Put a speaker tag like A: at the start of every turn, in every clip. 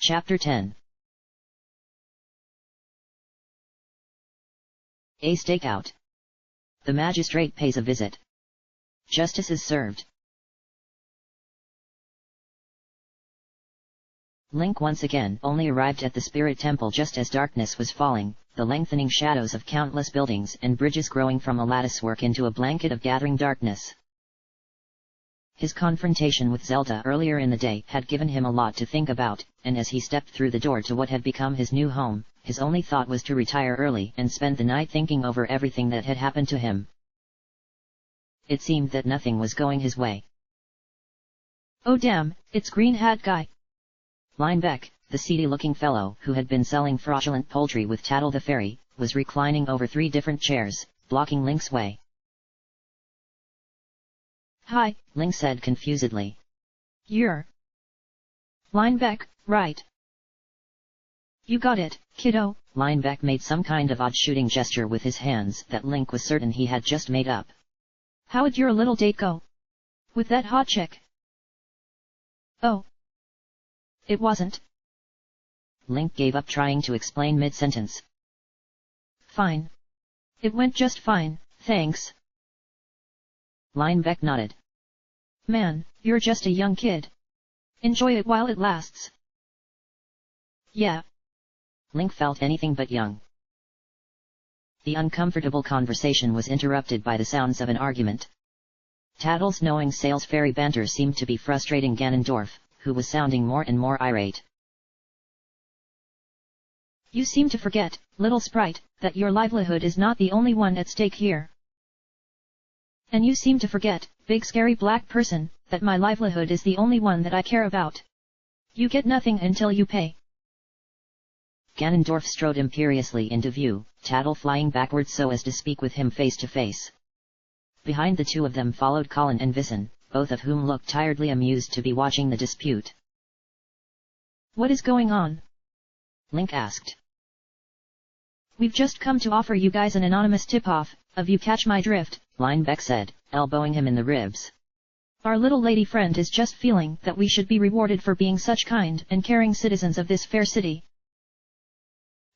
A: Chapter 10. A stakeout. The magistrate pays a visit. Justice is served. Link once again only arrived at the Spirit Temple just as darkness was falling, the lengthening shadows of countless buildings and bridges growing from a latticework into a blanket of gathering darkness. His confrontation with Zelda earlier in the day had given him a lot to think about, and as he stepped through the door to what had become his new home, his only thought was to retire early and spend the night thinking over everything that had happened to him. It seemed that nothing was going his way.
B: Oh damn, it's Green Hat Guy.
A: Linebeck, the seedy-looking fellow who had been selling fraudulent poultry with Tattle the Fairy, was reclining over 3 different chairs, blocking Link's way.
B: Hi,
A: Link said confusedly.
B: You're Linebeck, right? You got it, kiddo.
A: Linebeck made some kind of odd shooting gesture with his hands that Link was certain he had just made up.
B: How'd your little date go? With that hot chick? Oh. It wasn't.
A: Link gave up trying to explain mid-sentence.
B: Fine. It went just fine, thanks.
A: Linebeck nodded.
B: Man, you're just a young kid. Enjoy it while it lasts. Yeah.
A: Link felt anything but young. The uncomfortable conversation was interrupted by the sounds of an argument. Tattle's knowing sales fairy banter seemed to be frustrating Ganondorf, who was sounding more and more irate.
B: You seem to forget, little sprite, that your livelihood is not the only one at stake here. And you seem to forget, big scary black person, that my livelihood is the only one that I care about. You get nothing until you pay.
A: Ganondorf strode imperiously into view, Tattle flying backwards so as to speak with him face to face. Behind the two of them followed Colin and Vissen, both of whom looked tiredly amused to be watching the dispute.
B: What is going on?
A: Link asked.
B: We've just come to offer you guys an anonymous tip-off, if you catch my drift,
A: Linebeck said, elbowing him in the ribs.
B: Our little lady friend is just feeling that we should be rewarded for being such kind and caring citizens of this fair city.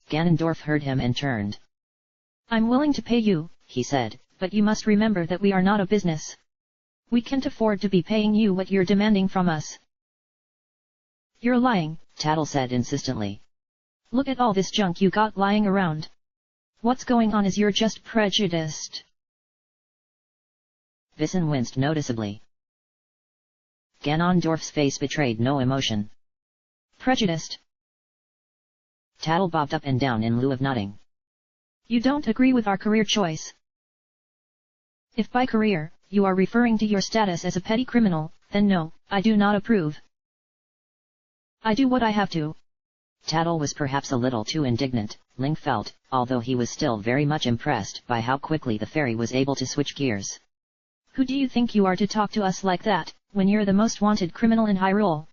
A: Ganondorf heard him and turned.
B: I'm willing to pay you, he said, but you must remember that we are not a business. We can't afford to be paying you what you're demanding from us. You're lying,
A: Tattle said insistently.
B: Look at all this junk you got lying around. What's going on is you're just prejudiced.
A: Vissen winced noticeably. Ganondorf's face betrayed no emotion.
B: Prejudiced?
A: Tattle bobbed up and down in lieu of nodding.
B: You don't agree with our career choice? If by career, you are referring to your status as a petty criminal, then no, I do not approve. I do what I have to.
A: Tattle was perhaps a little too indignant, Link felt, although he was still very much impressed by how quickly the fairy was able to switch gears.
B: Who do you think you are to talk to us like that, when you're the most wanted criminal in Hyrule?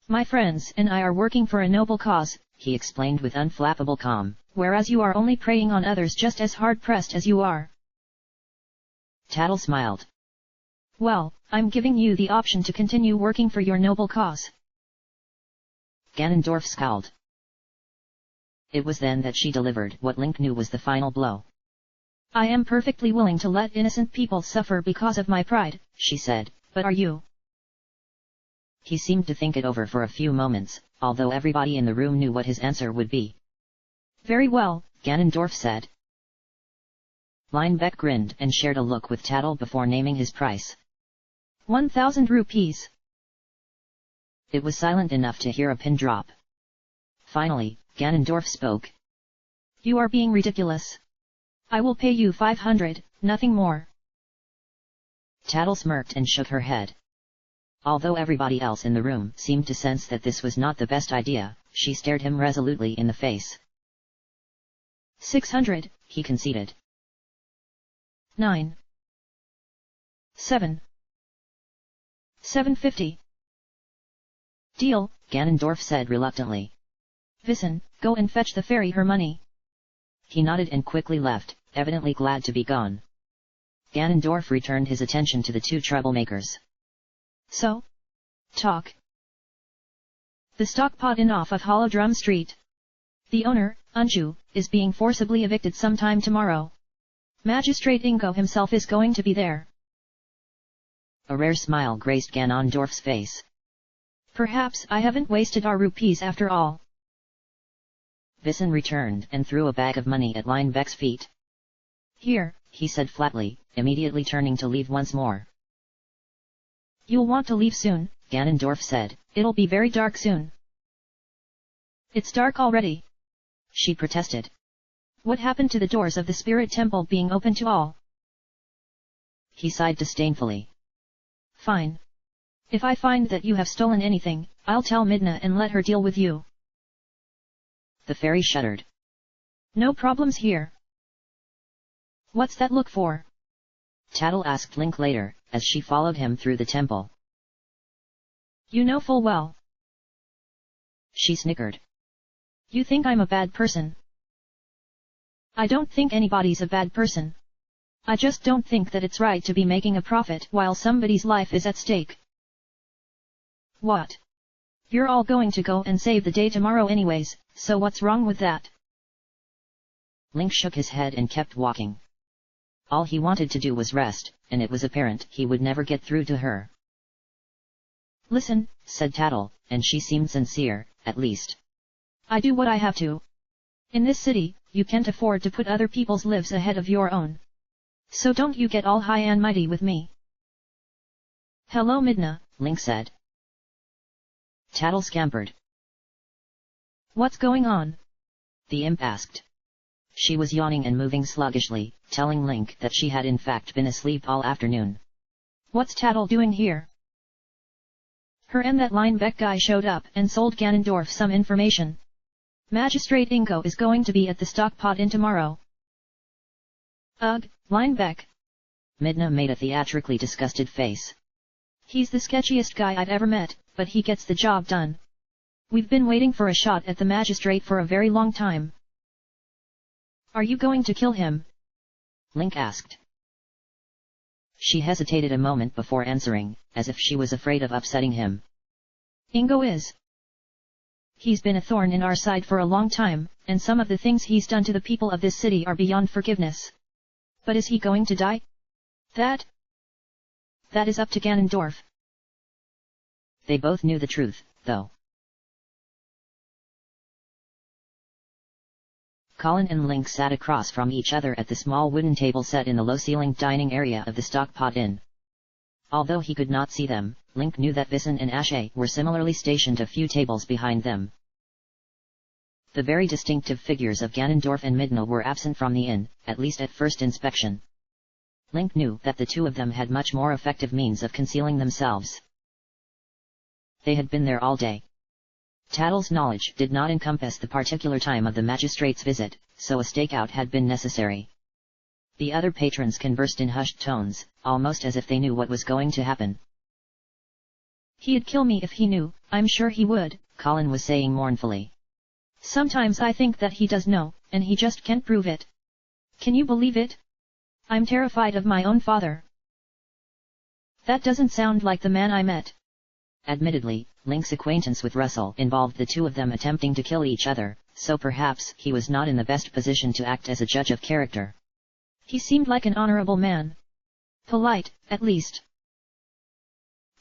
B: My friends and I are working for a noble cause,
A: he explained with unflappable calm,
B: whereas you are only preying on others just as hard-pressed as you are.
A: Tattle smiled.
B: Well, I'm giving you the option to continue working for your noble cause.
A: Ganondorf scowled. It was then that she delivered what Link knew was the final blow.
B: I am perfectly willing to let innocent people suffer because of my pride, she said, but are you?
A: He seemed to think it over for a few moments, although everybody in the room knew what his answer would be.
B: Very well,
A: Ganondorf said. Linebeck grinned and shared a look with Tattle before naming his price.
B: 1,000 rupees.
A: It was silent enough to hear a pin drop. Finally, Ganondorf spoke.
B: You are being ridiculous. I will pay you 500, nothing more.
A: Tattle smirked and shook her head. Although everybody else in the room seemed to sense that this was not the best idea, she stared him resolutely in the face.
B: 600,
A: he conceded.
B: 9. 7. 750. Deal,
A: Ganondorf said reluctantly.
B: Vissen, go and fetch the fairy her money.
A: He nodded and quickly left, evidently glad to be gone. Ganondorf returned his attention to the two troublemakers.
B: So? Talk. The stockpot inn off of Holodrum Street. The owner, Anju, is being forcibly evicted sometime tomorrow. Magistrate Ingo himself is going to be there.
A: A rare smile graced Ganondorf's face.
B: Perhaps I haven't wasted our rupees after all.
A: Vissen returned and threw a bag of money at Linebeck's feet.
B: Here,
A: he said flatly, immediately turning to leave once more.
B: You'll want to leave soon,
A: Ganondorf said.
B: It'll be very dark soon. It's dark already,
A: she protested.
B: What happened to the doors of the spirit temple being open to all?
A: He sighed disdainfully.
B: Fine. If I find that you have stolen anything, I'll tell Midna and let her deal with you.
A: The fairy shuddered.
B: No problems here. What's that look for?
A: Tattle asked Link later, as she followed him through the temple.
B: You know full well.
A: She snickered.
B: You think I'm a bad person? I don't think anybody's a bad person. I just don't think that it's right to be making a profit while somebody's life is at stake. What? You're all going to go and save the day tomorrow anyways, so what's wrong with that?
A: Link shook his head and kept walking. All he wanted to do was rest, and it was apparent he would never get through to her.
B: Listen,
A: said Tattle, and she seemed sincere, at least.
B: I do what I have to. In this city, you can't afford to put other people's lives ahead of your own. So don't you get all high and mighty with me. Hello Midna,
A: Link said. Tattle scampered.
B: What's going on?
A: The imp asked. She was yawning and moving sluggishly, telling Link that she had in fact been asleep all afternoon.
B: What's Tattle doing here? Her and that Linebeck guy showed up and sold Ganondorf some information. Magistrate Ingo is going to be at the stockpot inn tomorrow. Ugh, Linebeck.
A: Midna made a theatrically disgusted face.
B: He's the sketchiest guy I've ever met, but he gets the job done. We've been waiting for a shot at the magistrate for a very long time. Are you going to kill him?
A: Link asked. She hesitated a moment before answering, as if she was afraid of upsetting him.
B: Ingo is. He's been a thorn in our side for a long time, and some of the things he's done to the people of this city are beyond forgiveness. But is he going to die? That is up to Ganondorf.
A: They both knew the truth, though. Colin and Link sat across from each other at the small wooden table set in the low-ceilinged dining area of the Stockpot Inn. Although he could not see them, Link knew that Vissen and Ashe were similarly stationed a few tables behind them. The very distinctive figures of Ganondorf and Midna were absent from the inn, at least at first inspection. Link knew that the two of them had much more effective means of concealing themselves. They had been there all day. Tattle's knowledge did not encompass the particular time of the magistrate's visit, so a stakeout had been necessary. The other patrons conversed in hushed tones, almost as if they knew what was going to happen.
B: He'd kill me if he knew, I'm sure he would,
A: Colin was saying mournfully.
B: Sometimes I think that he does know, and he just can't prove it. Can you believe it? I'm terrified of my own father. That doesn't sound like the man I met.
A: Admittedly, Link's acquaintance with Russell involved the two of them attempting to kill each other, so perhaps he was not in the best position to act as a judge of character.
B: He seemed like an honorable man. Polite, at least.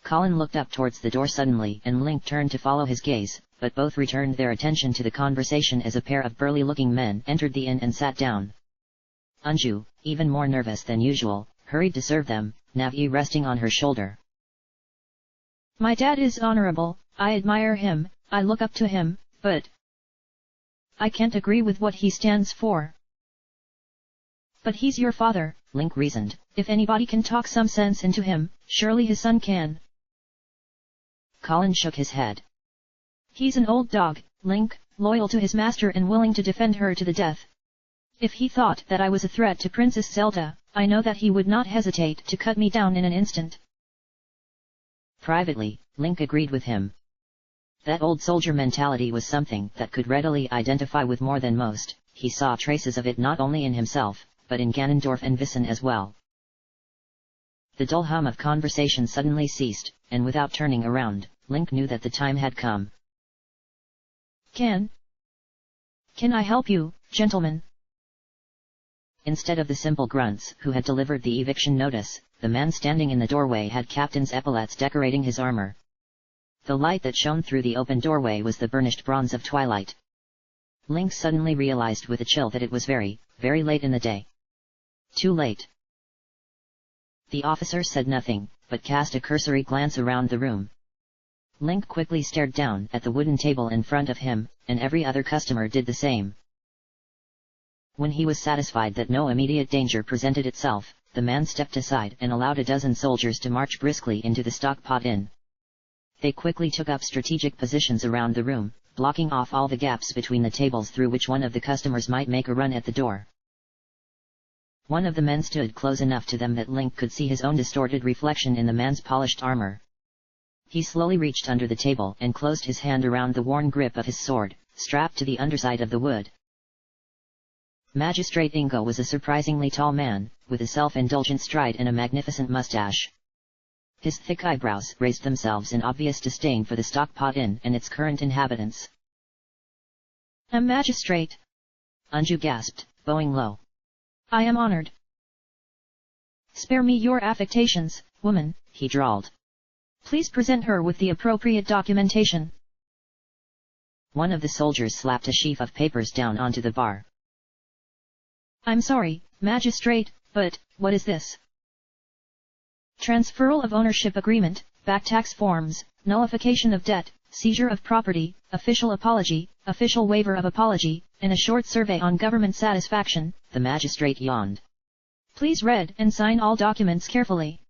A: Colin looked up towards the door suddenly and Link turned to follow his gaze, but both returned their attention to the conversation as a pair of burly-looking men entered the inn and sat down. Anju, even more nervous than usual, hurried to serve them, Navi resting on her shoulder.
B: My dad is honorable, I admire him, I look up to him, but I can't agree with what he stands for. But he's your father,
A: Link reasoned.
B: If anybody can talk some sense into him, surely his son can.
A: Colin shook his head.
B: He's an old dog, Link, loyal to his master and willing to defend her to the death. If he thought that I was a threat to Princess Zelda, I know that he would not hesitate to cut me down in an instant.
A: Privately, Link agreed with him. That old soldier mentality was something that could readily identify with more than most. He saw traces of it not only in himself, but in Ganondorf and Vissen as well. The dull hum of conversation suddenly ceased, and without turning around, Link knew that the time had come.
B: Can I help you, gentlemen?
A: Instead of the simple grunts who had delivered the eviction notice, the man standing in the doorway had captain's epaulets decorating his armor. The light that shone through the open doorway was the burnished bronze of twilight. Link suddenly realized with a chill that it was very, very late in the day. Too late. The officer said nothing, but cast a cursory glance around the room. Link quickly stared down at the wooden table in front of him, and every other customer did the same. When he was satisfied that no immediate danger presented itself, the man stepped aside and allowed a dozen soldiers to march briskly into the Stockpot Inn. They quickly took up strategic positions around the room, blocking off all the gaps between the tables through which one of the customers might make a run at the door. One of the men stood close enough to them that Link could see his own distorted reflection in the man's polished armor. He slowly reached under the table and closed his hand around the worn grip of his sword, strapped to the underside of the wood. Magistrate Ingo was a surprisingly tall man, with a self-indulgent stride and a magnificent mustache. His thick eyebrows raised themselves in obvious disdain for the Stockpot Inn and its current inhabitants.
B: "A magistrate?"
A: Anju gasped, bowing low.
B: "I am honored." "Spare me your affectations, woman,"
A: he drawled.
B: "Please present her with the appropriate documentation."
A: One of the soldiers slapped a sheaf of papers down onto the bar.
B: "I'm sorry, magistrate, but what is this?" "Transferal of ownership agreement, back tax forms, nullification of debt, seizure of property, official apology, official waiver of apology, and a short survey on government satisfaction," the magistrate yawned. "Please read and sign all documents carefully."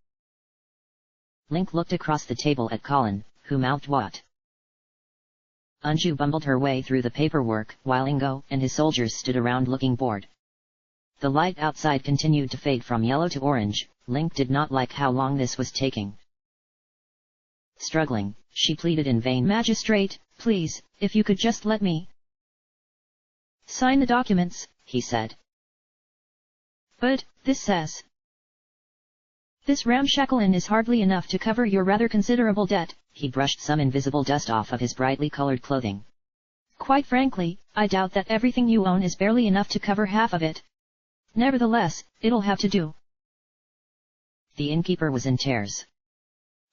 A: Link looked across the table at Colin, who mouthed what? Anju bumbled her way through the paperwork, while Ingo and his soldiers stood around looking bored. The light outside continued to fade from yellow to orange. Link did not like how long this was taking. Struggling, she pleaded in vain.
B: "Magistrate, please, if you could just let me sign the documents,"
A: he said.
B: "But, this says, this ramshackle inn is hardly enough to cover your rather considerable debt."
A: He brushed some invisible dust off of his brightly colored clothing.
B: "Quite frankly, I doubt that everything you own is barely enough to cover half of it. Nevertheless, it'll have to do."
A: The innkeeper was in tears.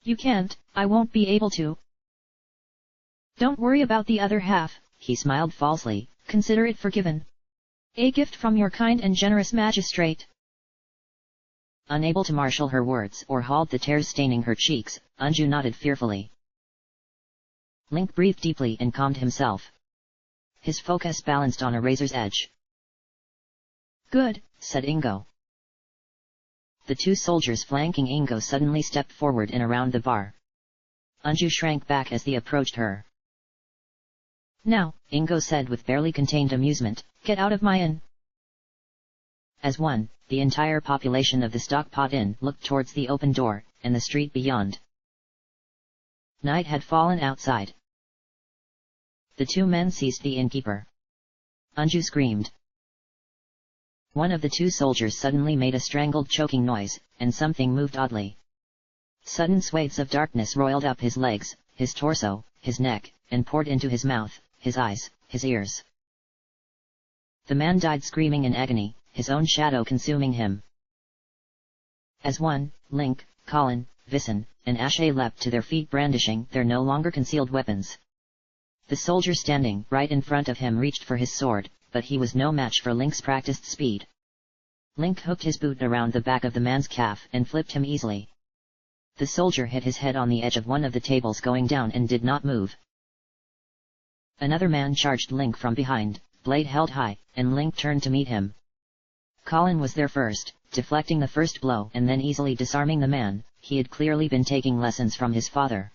B: "You can't, I won't be able to." "Don't worry about the other half,"
A: he smiled falsely.
B: "Consider it forgiven. A gift from your kind and generous magistrate."
A: Unable to marshal her words or halt the tears staining her cheeks, Anju nodded fearfully. Link breathed deeply and calmed himself. His focus balanced on a razor's edge.
B: "Good,"
A: said Ingo. The two soldiers flanking Ingo suddenly stepped forward and around the bar. Anju shrank back as they approached her.
B: "Now,"
A: Ingo said with barely contained amusement,
B: "get out of my inn."
A: As one, the entire population of the Stockpot Inn looked towards the open door, and the street beyond. Night had fallen outside. The two men seized the innkeeper. Anju screamed. One of the two soldiers suddenly made a strangled choking noise, and something moved oddly. Sudden swathes of darkness roiled up his legs, his torso, his neck, and poured into his mouth, his eyes, his ears. The man died screaming in agony, his own shadow consuming him. As one, Link, Colin, Vissen, and Ashe leapt to their feet brandishing their no longer concealed weapons. The soldier standing right in front of him reached for his sword, but he was no match for Link's practiced speed. Link hooked his boot around the back of the man's calf and flipped him easily. The soldier hit his head on the edge of one of the tables going down and did not move. Another man charged Link from behind, blade held high, and Link turned to meet him. Colin was there first, deflecting the first blow and then easily disarming the man. He had clearly been taking lessons from his father.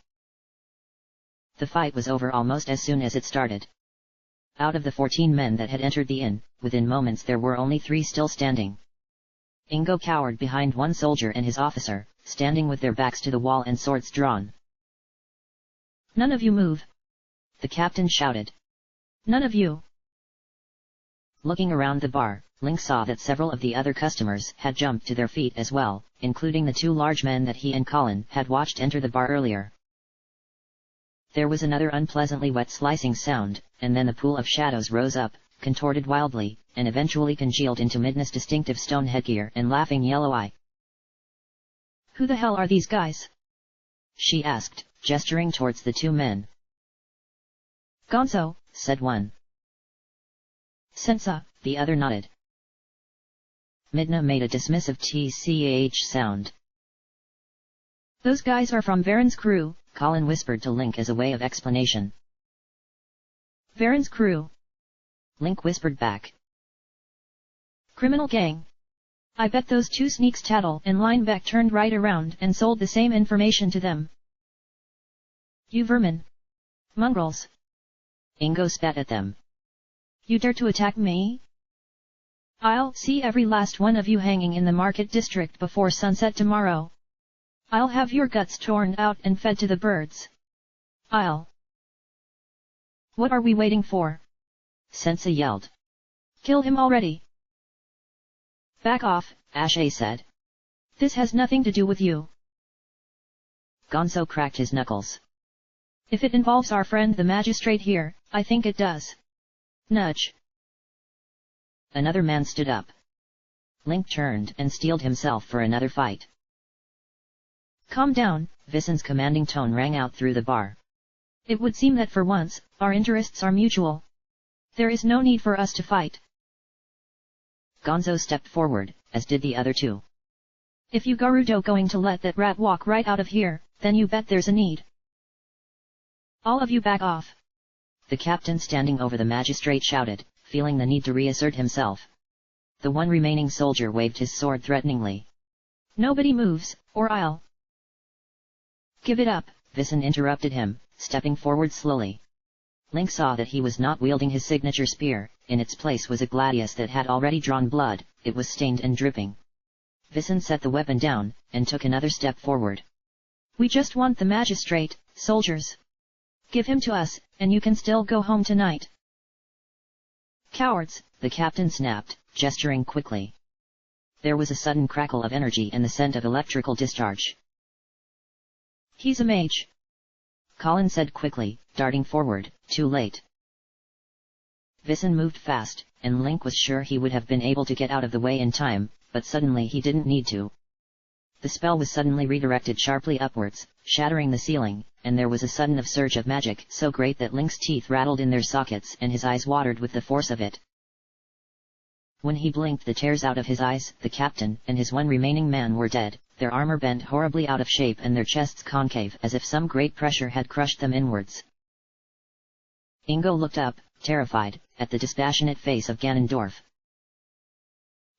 A: The fight was over almost as soon as it started. Out of the 14 men that had entered the inn, within moments there were only 3 still standing. Ingo cowered behind one soldier and his officer, standing with their backs to the wall and swords drawn.
B: "None of you move!"
A: the captain shouted.
B: "None of you!"
A: Looking around the bar, Link saw that several of the other customers had jumped to their feet as well, including the 2 large men that he and Colin had watched enter the bar earlier. There was another unpleasantly wet slicing sound, and then the pool of shadows rose up, contorted wildly, and eventually congealed into Midna's distinctive stone headgear and laughing yellow eye.
B: "Who the hell are these guys?"
A: she asked, gesturing towards the two men.
B: "Gonzo,"
A: said one.
B: "Sensa,"
A: the other nodded. Midna made a dismissive tch sound.
B: "Those guys are from Varen's crew,"
A: Colin whispered to Link as a way of explanation.
B: "Varen's crew?"
A: Link whispered back.
B: "Criminal gang. I bet those two sneaks Tattle and Lineback turned right around and sold the same information to them. You vermin. Mongrels."
A: Ingo spat at them.
B: "You dare to attack me? I'll see every last one of you hanging in the market district before sunset tomorrow. I'll have your guts torn out and fed to the birds. I'll..." "What are we waiting for?"
A: Sensa yelled.
B: "Kill him already." "Back off,"
A: Ashe said.
B: "This has nothing to do with you."
A: Gonzo cracked his knuckles.
B: "If it involves our friend the magistrate here, I think it does. Nudge."
A: Another man stood up. Link turned and steeled himself for another fight.
B: "Calm down,"
A: Visen's commanding tone rang out through the bar.
B: "It would seem that for once, our interests are mutual. There is no need for us to fight."
A: Gonzo stepped forward, as did the other two.
B: "If you Garudo going to let that rat walk right out of here, then you bet there's a need. All of you back off."
A: The captain standing over the magistrate shouted, feeling the need to reassert himself. The one remaining soldier waved his sword threateningly.
B: "Nobody moves, or I'll..." "Give it up,"
A: Visen interrupted him, stepping forward slowly. Link saw that he was not wielding his signature spear. In its place was a gladius that had already drawn blood. It was stained and dripping. Visen set the weapon down, and took another step forward.
B: "We just want the magistrate, soldiers. Give him to us, and you can still go home tonight." "Cowards,"
A: the captain snapped, gesturing quickly. There was a sudden crackle of energy and the scent of electrical discharge.
B: "He's a mage,"
A: Colin said quickly, darting forward, too late. Visen moved fast, and Link was sure he would have been able to get out of the way in time, but suddenly he didn't need to. The spell was suddenly redirected sharply upwards, shattering the ceiling, and there was a sudden surge of magic so great that Link's teeth rattled in their sockets and his eyes watered with the force of it. When he blinked the tears out of his eyes, the captain and his one remaining man were dead, their armor bent horribly out of shape and their chests concave as if some great pressure had crushed them inwards. Ingo looked up, terrified, at the dispassionate face of Ganondorf.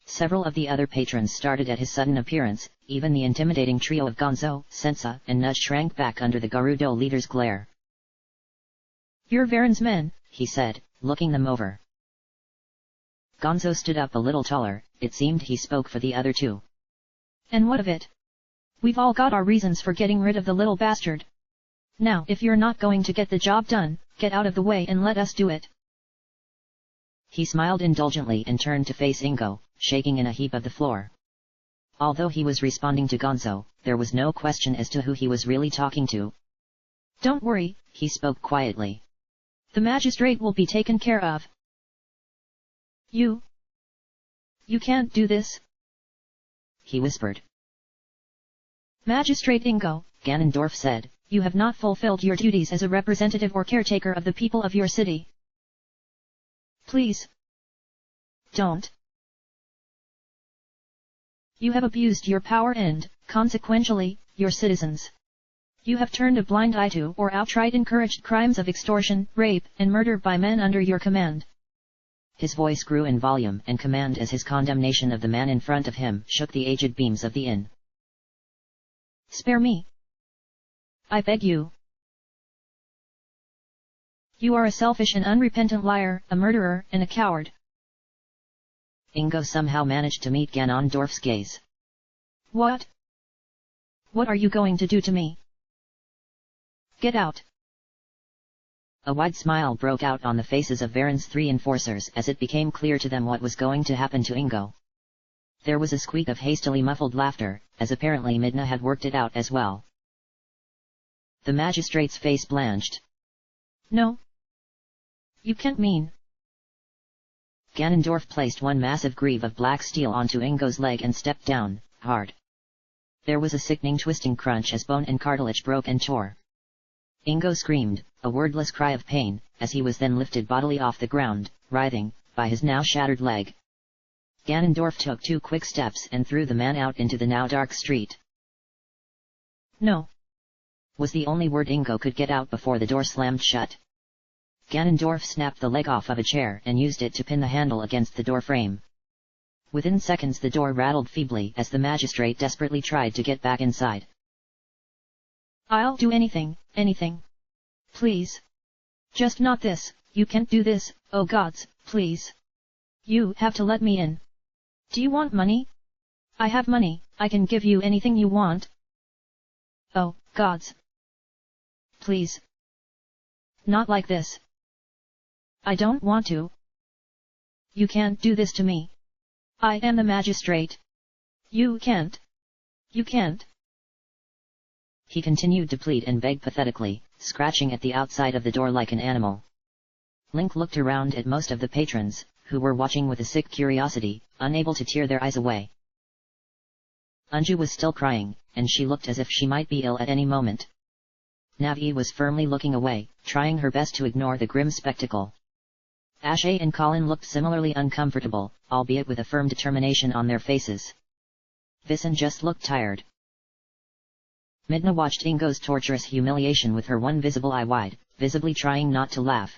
A: Several of the other patrons started at his sudden appearance, even the intimidating trio of Gonzo, Sensa, and Nudge shrank back under the Garudo leader's glare.
B: "You're Varen's men,"
A: he said, looking them over. Gonzo stood up a little taller. It seemed he spoke for the other two.
B: "And what of it? We've all got our reasons for getting rid of the little bastard. Now if you're not going to get the job done, get out of the way and let us do it."
A: He smiled indulgently and turned to face Ingo, shaking in a heap of the floor. Although he was responding to Gonzo, there was no question as to who he was really talking to.
B: "Don't worry,"
A: he spoke quietly.
B: "The magistrate will be taken care of. You can't do this,"
A: he whispered.
B: "Magistrate Ingo,"
A: Ganondorf said,
B: "you have not fulfilled your duties as a representative or caretaker of the people of your city. Please, don't. You have abused your power and, consequentially, your citizens. You have turned a blind eye to or outright encouraged crimes of extortion, rape, and murder by men under your command."
A: His voice grew in volume and command as his condemnation of the man in front of him shook the aged beams of the inn.
B: "Spare me. I beg you. You are a selfish and unrepentant liar, a murderer, and a coward."
A: Ingo somehow managed to meet Ganondorf's gaze.
B: "What? What are you going to do to me? Get out."
A: A wide smile broke out on the faces of Varen's three enforcers as it became clear to them what was going to happen to Ingo. There was a squeak of hastily muffled laughter, as apparently Midna had worked it out as well. The magistrate's face blanched,
B: No. You can't mean.
A: Ganondorf placed one massive greave of black steel onto Ingo's leg and stepped down, hard. There was a sickening twisting crunch as bone and cartilage broke and tore. Ingo screamed, a wordless cry of pain, as he was then lifted bodily off the ground, writhing, by his now shattered leg. Ganondorf took 2 quick steps and threw the man out into the now dark street.
B: No.
A: Was the only word Ingo could get out before the door slammed shut. Ganondorf snapped the leg off of a chair and used it to pin the handle against the door frame. Within seconds the door rattled feebly as the magistrate desperately tried to get back inside.
B: I'll do anything, anything. Please. Just not this, you can't do this, oh gods, please. You have to let me in. Do you want money? I have money, I can give you anything you want. Oh, gods. Please. Not like this. I don't want to. You can't do this to me. I am the magistrate. You can't. You can't.
A: He continued to plead and beg pathetically, scratching at the outside of the door like an animal. Link looked around at most of the patrons, who were watching with a sick curiosity, unable to tear their eyes away. Anju was still crying, and she looked as if she might be ill at any moment. Navi was firmly looking away, trying her best to ignore the grim spectacle. Ashe and Colin looked similarly uncomfortable, albeit with a firm determination on their faces. Vissen just looked tired. Midna watched Ingo's torturous humiliation with her one visible eye wide, visibly trying not to laugh.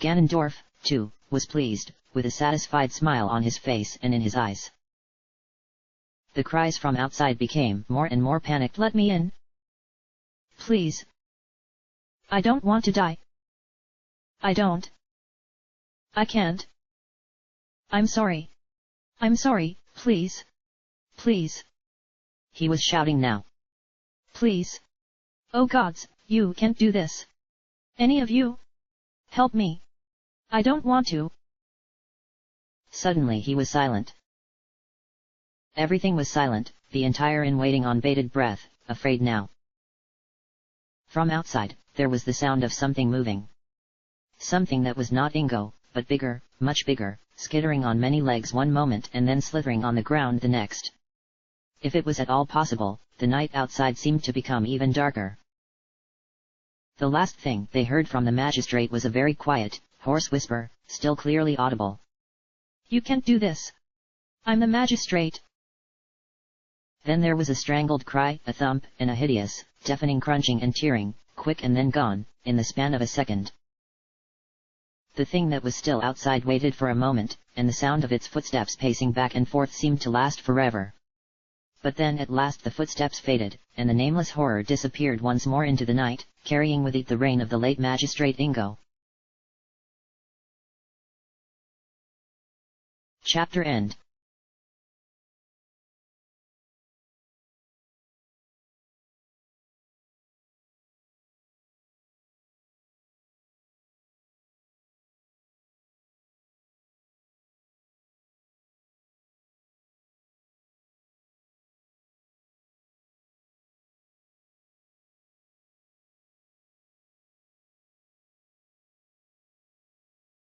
A: Ganondorf, too, was pleased, with a satisfied smile on his face and in his eyes. The cries from outside became more and more panicked.
B: Let me in. Please. I don't want to die. I don't. I can't. I'm sorry. I'm sorry, please. Please.
A: He was shouting now.
B: Please. Oh gods, you can't do this. Any of you? Help me. I don't want to.
A: Suddenly he was silent. Everything was silent, the entire inn waiting on bated breath, afraid now. From outside, there was the sound of something moving. Something that was not Ingo, but bigger, much bigger, skittering on many legs one moment and then slithering on the ground the next. If it was at all possible, the night outside seemed to become even darker. The last thing they heard from the magistrate was a very quiet, hoarse whisper, still clearly audible.
B: You can't do this. I'm the magistrate.
A: Then there was a strangled cry, a thump, and a hideous, deafening crunching and tearing, quick and then gone, in the span of a second. The thing that was still outside waited for a moment, and the sound of its footsteps pacing back and forth seemed to last forever. But then at last the footsteps faded, and the nameless horror disappeared once more into the night, carrying with it the reign of the late magistrate Ingo. Chapter end.